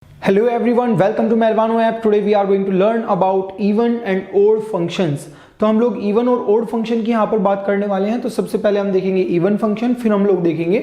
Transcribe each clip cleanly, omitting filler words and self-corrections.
Hello everyone, welcome to Melvano app. Today we are going to learn about even and odd functions. तो हम लोग even और odd function की यहाँ पर बात करने वाले हैं। तो सबसे पहले हम देखेंगे इवन फंक्शन, फिर हम लोग देखेंगे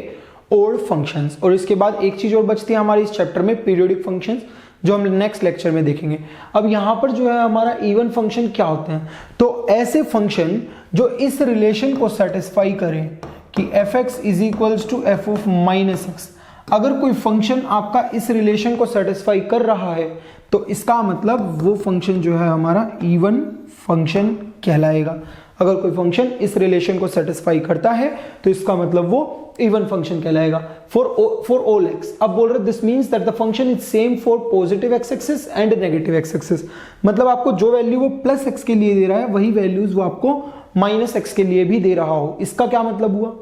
ओड फंक्शंस, और इसके बाद एक चीज और बचती है हमारे इस चैप्टर में, पीरियोडिक फंक्शंस, जो हम नेक्स्ट लेक्चर में देखेंगे। अब यहाँ पर जो है हमारा इवन फंक्शन क्या होते हैं, तो ऐसे फंक्शन जो इस रिलेशन को सेटिस्फाई करें कि F X is equals to F of minus X. अगर कोई फंक्शन आपका इस रिलेशन को सेटिस्फाई कर रहा है तो इसका मतलब वो फंक्शन जो है हमारा इवन फंक्शन कहलाएगा। अगर कोई फंक्शन इस रिलेशन को सेटिस्फाई करता है तो इसका मतलब वो इवन फंक्शन कहलाएगा। फॉर ऑल एक्स, अब बोल रहे this means that the function is same for positive x axis and negative x axis. मतलब आपको जो वैल्यू वो प्लस एक्स के लिए दे रहा है वही वैल्यूज वो आपको माइनस एक्स के लिए भी दे रहा हो। इसका क्या मतलब हुआ,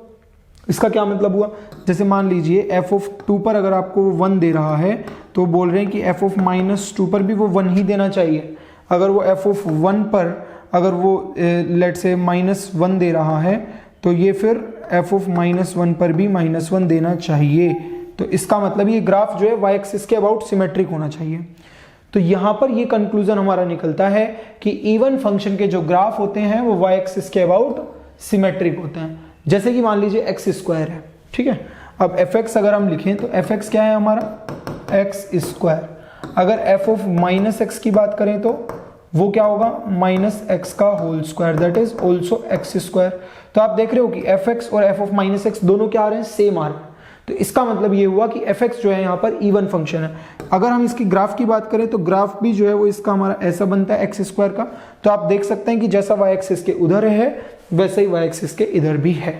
इसका क्या मतलब हुआ, जैसे मान लीजिए एफ ऑफ 2 पर अगर आपको वो 1 दे रहा है तो बोल रहे हैं कि एफ ऑफ माइनस 2 पर भी वो 1 ही देना चाहिए। अगर वो एफ ऑफ 1 पर अगर वो लेट से माइनस 1 दे रहा है तो ये फिर एफ ऑफ माइनस 1 पर भी माइनस 1 देना चाहिए। तो इसका मतलब ये ग्राफ जो है वाई एक्सिस के अबाउट सिमेट्रिक होना चाहिए। तो यहां पर ये कंक्लूजन हमारा निकलता है कि इवन फंक्शन के जो ग्राफ होते हैं वो वाई एक्सिस के अबाउट सिमेट्रिक होते हैं। जैसे कि मान लीजिए एक्स स्क्वायर है, ठीक है। अब एफ एक्स अगर हम लिखें तो एफ एक्स क्या है हमारा एक्स स्क्वायर। अगर एफ ऑफ माइनस एक्स की बात करें तो वो क्या होगा, माइनस एक्स का whole square, that is also X square. तो आप देख रहे हो कि एफ एक्स और एफ ऑफ माइनस एक्स दोनों क्या आ रहे हैं, सेम आ रहे हैं। तो इसका मतलब ये हुआ कि एफ एक्स जो है यहाँ पर इवन फंक्शन है। अगर हम इसकी ग्राफ की बात करें तो ग्राफ भी जो है वो इसका हमारा ऐसा बनता है एक्स स्क्वायर का। तो आप देख सकते हैं कि जैसा वाई एक्सिस के उधर है वैसे ही वाई एक्सिस के इधर भी है,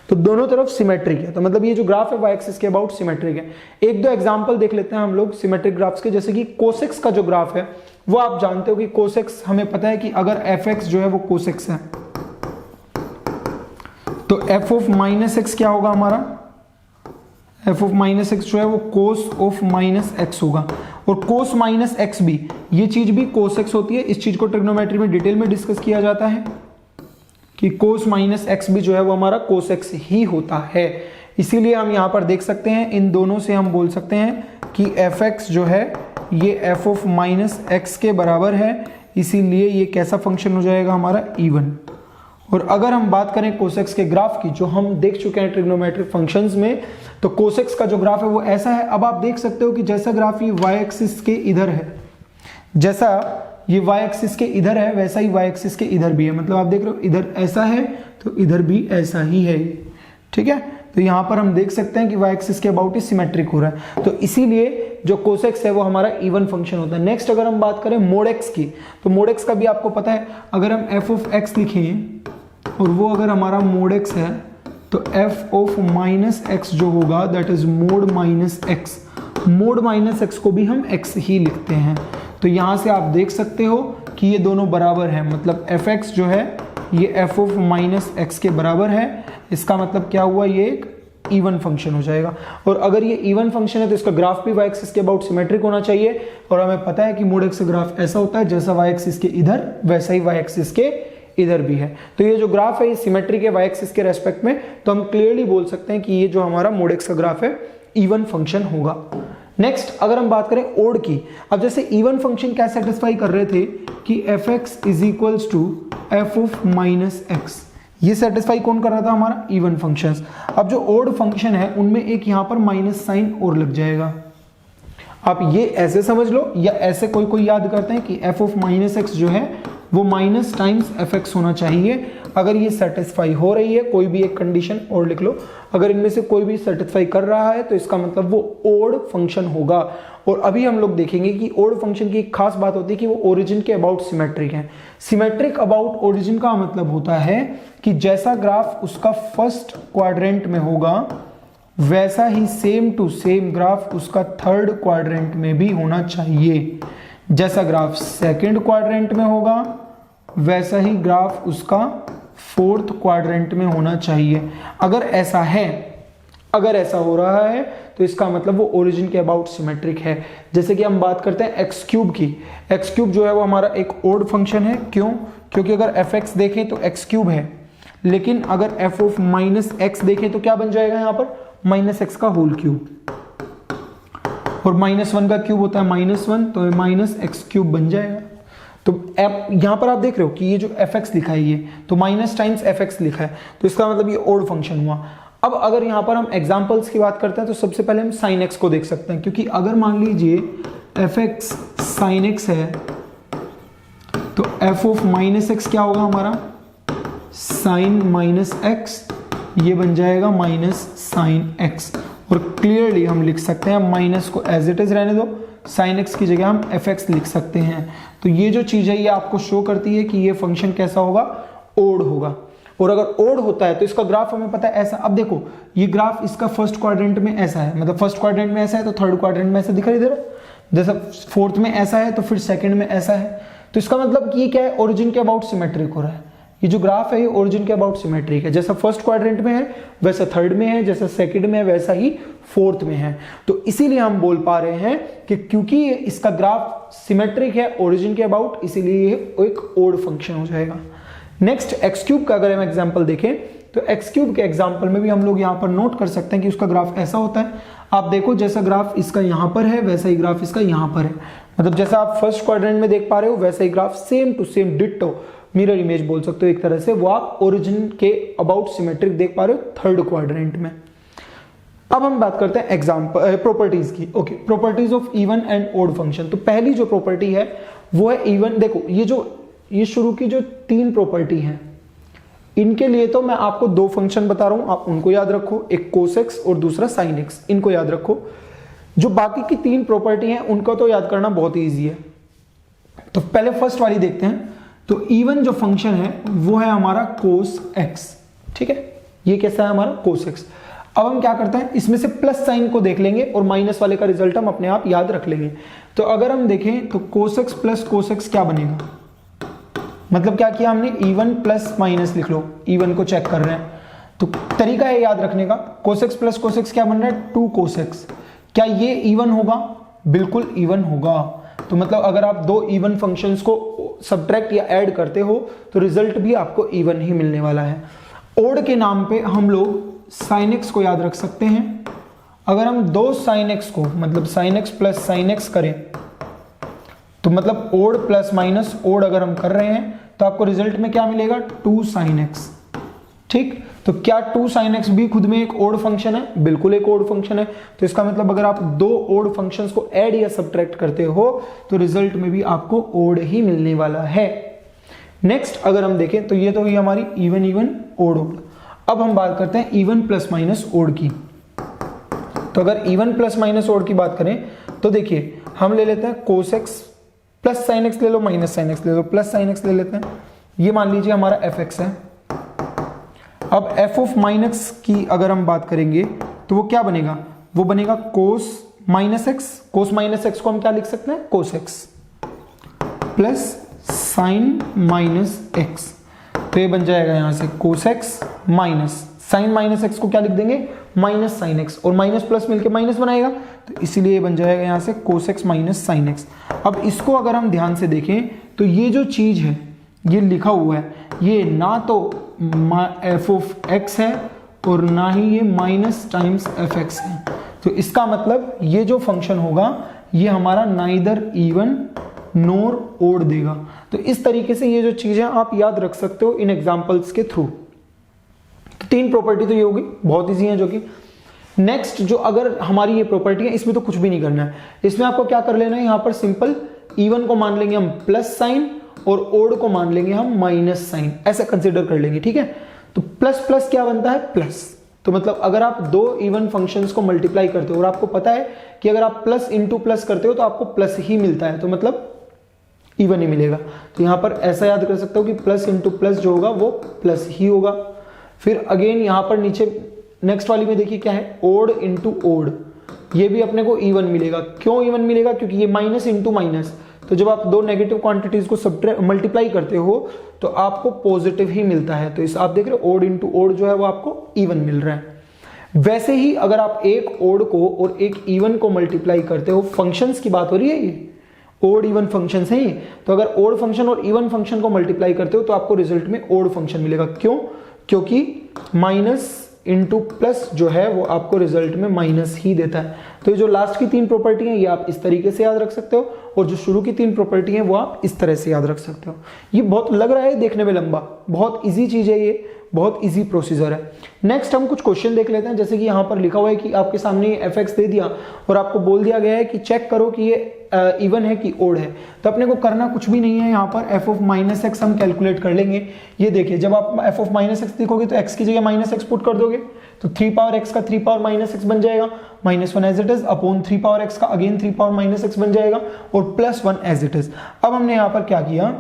तो दोनों तरफ सिमेट्रिक है। तो मतलब ये जो ग्राफ है वाई एक्सिस के अबाउट सिमेट्रिक है। एक दो एग्जांपल देख लेते हैं हम लोग सिमेट्रिक ग्राफ्स के, जैसे कि कोसेक्स का जो ग्राफ है वो आप जानते हो कि कोसेक्स, हमें पता है कि अगर एफ एक्स जो है वो कोसेक्स है तो एफ ऑफ माइनस एक्स क्या होगा हमारा, एफ ऑफ माइनस एक्स जो है वो कोस ऑफ माइनस एक्स होगा। और कोस माइनस एक्स भी, ये चीज भी कोस एक्स होती है। इस चीज को ट्रिग्नोमेट्री में डिटेल में डिस्कस किया जाता है कि कोस माइनस एक्स भी जो है वो हमारा कोस एक्स ही होता है। इसीलिए हम यहां पर देख सकते हैं, इन दोनों से हम बोल सकते हैं कि एफ एक्स जो है ये एफ ऑफ माइनस एक्स के बराबर है, इसीलिए ये कैसा फंक्शन हो जाएगा हमारा, इवन। और अगर हम बात करें कोसेक्स के ग्राफ की, जो हम देख चुके हैं ट्रिग्नोमेट्रिक फंक्शंस में, तो कोसेक्स का जो ग्राफ है वो ऐसा है। अब आप देख सकते हो कि जैसा ग्राफ ये वाई एक्सिस के इधर है, जैसा ये वाई एक्सिस के इधर है वैसा ही वाई एक्सिस के इधर भी है। मतलब आप देख रहे हो इधर ऐसा है तो इधर भी ऐसा ही है, ठीक है। तो यहां पर हम देख सकते हैं कि वाई एक्सिस के अबाउट ही सिमेट्रिक हो रहा है। तो इसीलिए जो कोसेक्स है वो हमारा इवन फंक्शन होता है। नेक्स्ट अगर हम बात करें मोड एक्स की, तो मोड एक्स का भी आपको पता है, अगर हम एफ ऑफ एक्स लिखें और वो अगर हमारा मोड एक्स है तो एफ ऑफ माइनस एक्स जो होगा that is mode minus x. Mode minus x को भी हम एक्स ही लिखते हैं। तो यहां से आप देख सकते हो कि ये दोनों बराबर है, मतलब एफ एक्स जो है ये एफ ऑफ माइनस एक्स के बराबर है। इसका मतलब क्या हुआ, ये एक इवन फंक्शन हो जाएगा। और अगर ये इवन फंक्शन है तो इसका ग्राफ भी वाई एक्सिस के अबाउट सिमेट्रिक होना चाहिए। और हमें पता है कि मोड एक्स का ग्राफ ऐसा होता है, जैसा वाई एक्सिस के इधर वैसा ही वाई एक्सिस के इधर भी है। तो ये जो ग्राफ है ये सिमेट्रिक है वाई एक्सिस के रेस्पेक्ट में। तो हम क्लियरली बोल सकते हैं कि ये जो हमारा मोड एक्स का ग्राफ है इवन फंक्शन होगा। नेक्स्ट अगर हम बात करें ओड की, अब जैसे इवन फंक्शन क्या सेटिस्फाई कर रहे थे कि F X is equals to F of minus X, ये सेटिस्फाई कौन कर रहा था, हमारा इवन फंक्शंस। अब जो ओड फंक्शन है उनमें एक यहां पर माइनस साइन और लग जाएगा। आप ये ऐसे समझ लो या ऐसे कोई कोई याद करते हैं कि एफ ऑफ माइनस एक्स जो है वो माइनस टाइम्स एफ एक्स होना चाहिए। अगर ये सेटिस्फाई हो रही है, कोई भी एक कंडीशन और लिख लो, अगर इनमें से कोई भी सेटिस्फाई कर रहा है तो इसका मतलब वो ओड फंक्शन होगा। और अभी हम लोग देखेंगे कि ओड फंक्शन की एक खास बात होती है कि वो ओरिजिन के अबाउट सिमेट्रिक है। सिमेट्रिक अबाउट ओरिजिन का मतलब होता है कि जैसा ग्राफ उसका फर्स्ट क्वाड्रेंट में होगा वैसा ही सेम टू सेम ग्राफ उसका थर्ड क्वाड्रेंट में भी होना चाहिए। जैसा ग्राफ सेकंड क्वाड्रेंट में होगा वैसा ही ग्राफ उसका फोर्थ क्वाड्रेंट में होना चाहिए। अगर ऐसा है, अगर ऐसा हो रहा है तो इसका मतलब वो ओरिजिन के अबाउट सिमेट्रिक है। जैसे कि हम बात करते हैं एक्स क्यूब की, एक्स क्यूब जो है वो हमारा एक ओड फंक्शन है। क्यों? क्योंकि अगर एफ एक्स देखें तो एक्स क्यूब है, लेकिन अगर एफ ऑफ माइनस एक्स देखें तो क्या बन जाएगा यहाँ पर, माइनस एक्स का होल क्यूब। और -1 का क्यूब होता है -1, तो -x³ बन जाएगा। तो यहां पर आप देख रहे हो कि ये जो fx लिखा है ये तो माइनस टाइम्स fx लिखा है, तो इसका मतलब ये ओड फंक्शन हुआ। अब अगर यहां पर हम एग्जांपल्स की बात करते हैं तो सबसे पहले हम sin x को देख सकते हैं, क्योंकि अगर मान लीजिए fx sin x है तो f ऑफ -x क्या होगा हमारा, sin -x, ये बन जाएगा -sin x। और क्लियरली हम लिख सकते हैं, माइनस को एज इट इज रहने दो, sin x की जगह हम fx लिख सकते हैं। तो ये जो चीज है ये आपको शो करती है कि ये फंक्शन कैसा होगा, ओड होगा। और अगर ओड होता है तो इसका ग्राफ हमें पता है ऐसा। अब देखो ये ग्राफ इसका फर्स्ट क्वाड्रेंट में ऐसा है, मतलब फर्स्ट क्वाड्रेंट में ऐसा है तो थर्ड क्वाड्रेंट में ऐसा दिखाई दे रहा है, जैसा फोर्थ में ऐसा है तो फिर सेकंड में ऐसा है। तो इसका मतलब कि ये क्या है, ओरिजिन के अबाउट सिमेट्रिक हो रहा है। ये जो ग्राफ है ये ओरिजिन के अबाउट सिमेट्रिक है, जैसा फर्स्ट क्वाड्रेंट में है वैसा थर्ड में है, जैसा सेकंड में है वैसा ही फोर्थ में है। तो इसीलिए हम बोल पा रहे हैं कि क्योंकि इसका ग्राफ सिमेट्रिक है ओरिजिन के अबाउट, इसीलिए ये एक ओड फंक्शन हो जाएगा। नेक्स्ट x³ का अगर हम एग्जांपल देखें तो x³ के एग्जांपल में भी हम लोग यहाँ पर नोट कर सकते हैं कि उसका ग्राफ ऐसा होता है। आप देखो जैसा ग्राफ इसका यहाँ पर है वैसा ही ग्राफ इसका यहाँ पर है, मतलब जैसा आप फर्स्ट क्वाड्रेंट में देख पा रहे हो वैसा ही graph same to same ditto mirror image बोल सकते हो एक तरह से, वो आप ओरिजिन के अबाउट सिमेट्रिक देख पा रहे हो थर्ड क्वाड्रेंट में। अब हम बात करते हैं एग्जांपल प्रॉपर्टीज की। Okay, properties of even and odd function. तो पहली जो प्रॉपर्टी है वो है इवन। देखो ये शुरू की जो 3 प्रॉपर्टी हैं इनके लिए तो मैं आपको 2 फंक्शन बता रहा हूं, आप उनको याद रखो, एक cos x और दूसरा sin x, इनको याद रखो। जो बाकी की 3 प्रॉपर्टी हैं उनको तो याद करना बहुत ईजी है। तो पहले फर्स्ट वाली देखते हैं। तो इवन जो फंक्शन है वो है हमारा cos x, ठीक है, ये कैसा है हमारा cos x। अब हम क्या करते हैं, इसमें से प्लस साइन को देख लेंगे और माइनस वाले का रिजल्ट हम अपने आप याद रख लेंगे। तो अगर हम देखें तो cos x plus cos x क्या बनेगा, मतलब क्या किया हमने, इवन प्लस माइनस लिख लो, इवन को चेक कर रहे हैं। तो तरीका है याद रखने का, cos x plus cos x क्या बन रहा है, 2 cos x। क्या ये इवन होगा, बिल्कुल इवन होगा। तो मतलब अगर आप 2 इवन फंक्शंस को सब्ट्रैक्ट या ऐड करते हो तो रिजल्ट भी आपको इवन ही मिलने वाला है। ओड के नाम पे हम लोग sin x को याद रख सकते हैं। अगर हम 2 sin x को मतलब sin x plus sin x करें तो मतलब ओड प्लस माइनस ओड अगर हम कर रहे हैं तो आपको रिजल्ट में क्या मिलेगा, 2 sin x। ठीक, तो क्या 2 sin x भी खुद में एक ओड फंक्शन है, बिल्कुल एक ओड फंक्शन है। तो इसका मतलब अगर आप 2 ओड फंक्शंस को ऐड या सब्ट्रैक्ट करते हो तो रिजल्ट में भी आपको ओड ही मिलने वाला है। नेक्स्ट अगर हम देखें तो ये तो हुई हमारी इवन इवन ओड ओड। अब हम बात करते हैं इवन प्लस माइनस ओड की। तो अगर इवन प्लस माइनस ओड की बात करें तो देखिए हम ले लेते हैं cos x plus sin x ले लो, माइनस sin x ले लो, प्लस sin x ले लेते हैं। ये मान लीजिए हमारा fx है। अब f ऑफ माइनस की अगर हम बात करेंगे तो वो क्या बनेगा, वो बनेगा cos minus x। cos minus x को हम क्या लिख सकते हैं, cos x plus sin minus x। तो ये बन जाएगा यहां से cos x minus sin minus x को क्या लिख देंगे, माइनस sin x, और माइनस प्लस मिलके माइनस बनाएगा तो इसीलिए ये बन जाएगा यहां से cos x minus sin x। अब इसको अगर हम ध्यान से देखें तो ये जो चीज है ये लिखा हुआ है, ये ना तो f ऑफ x है और ना ही ये माइनस टाइम्स fx है। तो इसका मतलब ये जो फंक्शन होगा ये हमारा नाइदर इवन नोर ओड देगा। तो इस तरीके से ये जो चीजें आप याद रख सकते हो इन एग्जांपल्स के थ्रू। तो 3 प्रॉपर्टी तो ये होगी, बहुत इजी है जो कि। नेक्स्ट जो अगर हमारी ये प्रॉपर्टी है इसमें तो कुछ भी नहीं करना है, इसमें आपको क्या कर लेना है, यहां पर सिंपल इवन को मान लेंगे हम प्लस साइन और ओड को मान लेंगे हम माइनस साइन, ऐसा कंसिडर कर लेंगे, ठीक है। तो प्लस प्लस क्या बनता है, प्लस। तो मतलब अगर आप 2 इवन फंक्शंस को मल्टीप्लाई करते हो और आपको पता है कि अगर आप प्लस इंटू प्लस करते हो तो आपको प्लस ही मिलता है, तो मतलब इवन ही मिलेगा। तो यहां पर ऐसा याद कर सकते हो कि प्लस इंटू प्लस जो होगा वो प्लस ही होगा। फिर अगेन यहां पर नीचे नेक्स्ट वाली में देखिए क्या है, ओड इंटू ओड, ये भी अपने को इवन मिलेगा। क्यों इवन मिलेगा, क्योंकि ये माइनस इंटू माइनस, तो जब आप 2 नेगेटिव क्वांटिटीज को मल्टीप्लाई करते हो तो आपको पॉजिटिव ही मिलता है। तो इस आप देख रहे हो ओड इंटू ओड जो है वो आपको इवन मिल रहा है। वैसे ही अगर आप एक ओड को और एक इवन को मल्टीप्लाई करते हो, फंक्शंस की बात हो रही है, ये ओड इवन फंक्शंस हैं ये, तो अगर ओड फंक्शन और इवन फंक्शन को मल्टीप्लाई करते हो तो आपको रिजल्ट में ओड फंक्शन मिलेगा। क्यों, क्योंकि माइनस इंटू प्लस जो है वो आपको रिजल्ट में माइनस ही देता है। तो ये जो लास्ट की 3 प्रॉपर्टी हैं ये आप इस तरीके से याद रख सकते हो, और जो शुरू की 3 प्रॉपर्टी हैं वो आप इस तरह से याद रख सकते हो। ये बहुत लग रहा है देखने में लंबा, बहुत इजी चीज है, ये बहुत इजी प्रोसीजर है। नेक्स्ट हम कुछ क्वेश्चन देख लेते हैं। जैसे कि यहाँ पर लिखा हुआ है कि आपके सामने एफ एक्स दे दिया और आपको बोल दिया गया है कि चेक करो कि ये इवन है कि ओड है। तो अपने को करना कुछ भी नहीं है, यहाँ पर एफ ऑफ माइनस एक्स हम कैलकुलेट कर लेंगे। ये देखिए, जब आप एफ ऑफ माइनस एक्स देखोगे तो एक्स की जगह माइनस एक्स पुट कर दोगे तो 3 पावर एक्स का 3 पावर माइनस एक्स बन जाएगा, -1 as it is upon 3 power X का अगेन 3 पावर माइनस एक्स बन जाएगा और +1 एज इट इज। अब हमने यहाँ पर क्या किया,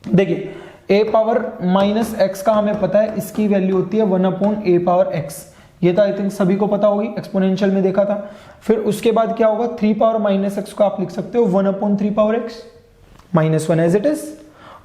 देखिए a पावर माइनस एक्स का हमें पता है इसकी वैल्यू होती है 1 अपॉन a पावर x। ये तो आई थिंक सभी को पता होगी, एक्सपोनेंशियल में देखा था। फिर उसके बाद क्या होगा, 3 पावर माइनस एक्स को आप लिख सकते हो 1 upon 3 power x -1 as it is,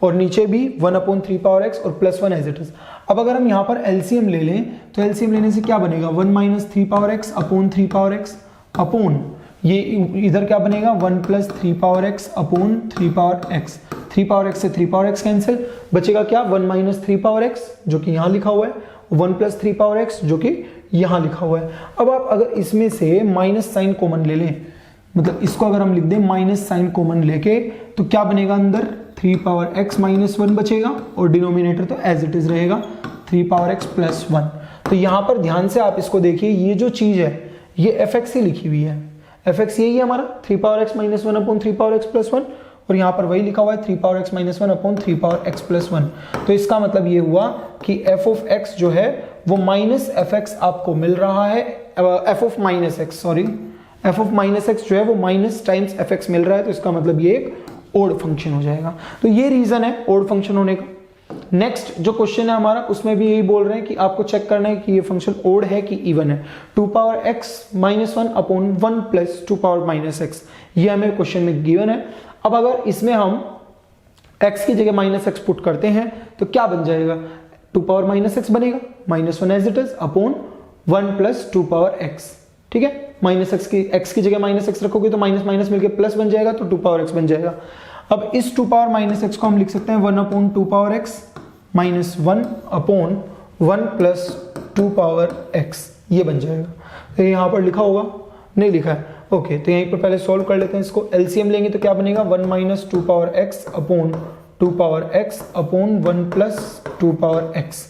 और नीचे भी 1 अपॉन 3 पावर x और +1 एज इट इज। अब अगर हम यहाँ पर एलसीएम ले लें तो एलसीएम लेने से क्या बनेगा, 1 minus 3 power x upon 3 power x upon ये इधर क्या बनेगा 1 plus 3 power x upon 3 power x। 3 power x से 3 पावर x कैंसिल, बचेगा क्या 1 माइनस 3 पावर x जो कि यहाँ लिखा हुआ है, 1 प्लस 3 पावर x जो कि यहाँ लिखा हुआ है। अब आप अगर इसमें से माइनस साइन कॉमन ले लें, मतलब इसको अगर हम लिख दें माइनस साइन कॉमन लेके, तो क्या बनेगा अंदर 3 पावर x माइनस 1 बचेगा और डिनोमिनेटर तो एज इट इज रहेगा 3 पावर x प्लस 1। तो यहाँ पर ध्यान से आप इसको देखिए, ये जो चीज है ये एफ एक्स ही लिखी हुई है, एफ एक्स यही है हमारा 3 power x minus 1 upon 3 power x plus 1, और यहाँ पर वही लिखा हुआ है 3 power x minus 1 upon 3 power x plus 1। तो इसका मतलब ये हुआ कि f ऑफ x जो है वो माइनस एफ एक्स आपको मिल रहा है, f of minus x sorry f of minus x जो है वो माइनस टाइम्स एफ एक्स मिल रहा है। तो इसका मतलब ये एक ओड फंक्शन हो जाएगा। तो ये रीजन है ओड फंक्शन होने का। नेक्स्ट जो क्वेश्चन है हमारा उसमें भी यही बोल रहे हैं कि आपको चेक करना है कि ये फंक्शन ओड है कि इवन है। 2 power x minus 1 upon 1 plus 2 power minus X, ये हमें क्वेश्चन में गिवन है। अब अगर इसमें हम x की जगह माइनस एक्स पुट करते हैं तो क्या बन जाएगा, 2 पावर माइनस एक्स बनेगा, -1 as it is upon 1 plus 2 power x। ठीक है, माइनस एक्स की जगह माइनस एक्स रखोगे तो माइनस माइनस मिलकर प्लस बन जाएगा, तो 2 पावर x बन जाएगा। अब इस 2 पावर माइनस एक्स को हम लिख सकते हैं 1 upon 2 power x minus 1 upon 1 plus 2 power x, ये बन जाएगा। तो यहाँ पर लिखा होगा, नहीं लिखा है, ओके। तो यहीं पर पहले सॉल्व कर लेते हैं इसको। एलसीएम लेंगे तो क्या बनेगा 1 minus 2 power x upon 2 power x upon 1 plus 2 power x।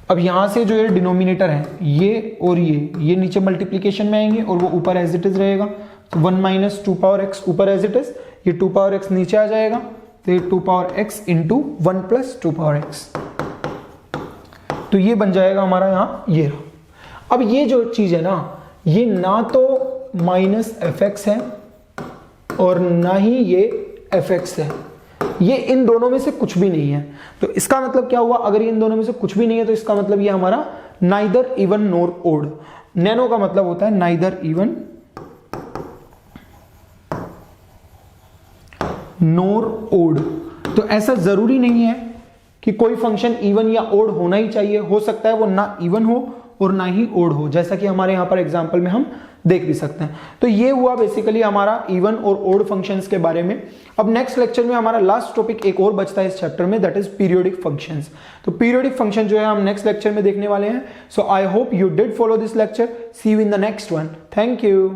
अब यहाँ से जो ये डिनोमिनेटर है ये और ये नीचे मल्टीप्लीकेशन में आएंगे और वो ऊपर एज इट इज रहेगा। तो 1 माइनस 2 पावर x ऊपर एज इट इज, ये 2 पावर x नीचे आ जाएगा, तो ये 2 power x into 1 plus 2 power x। तो ये बन जाएगा हमारा यहाँ ये रहा। अब ये जो चीज है ना, ये ना तो माइनस एफ एक्स है और ना ही ये एफ एक्स है, ये इन दोनों में से कुछ भी नहीं है। तो इसका मतलब क्या हुआ, अगर ये इन दोनों में से कुछ भी नहीं है तो इसका मतलब ये हमारा neither even nor odd. Nano का मतलब होता है नाइदर इवन नोर ओड। तो ऐसा जरूरी नहीं है कि कोई फंक्शन इवन या ओड होना ही चाहिए, हो सकता है वो ना इवन हो और ना ही ओड हो, जैसा कि हमारे यहां पर एग्जांपल में हम देख भी सकते हैं। तो ये हुआ बेसिकली हमारा इवन और ओड फंक्शंस के बारे में। अब नेक्स्ट लेक्चर में हमारा लास्ट टॉपिक एक और बचता है इस चैप्टर में, दैट इज पीरियोडिक फंक्शंस। तो पीरियोडिक फंक्शन जो है हम नेक्स्ट लेक्चर में देखने वाले हैं। So I hope you did follow this lecture. See you in the next one. Thank you.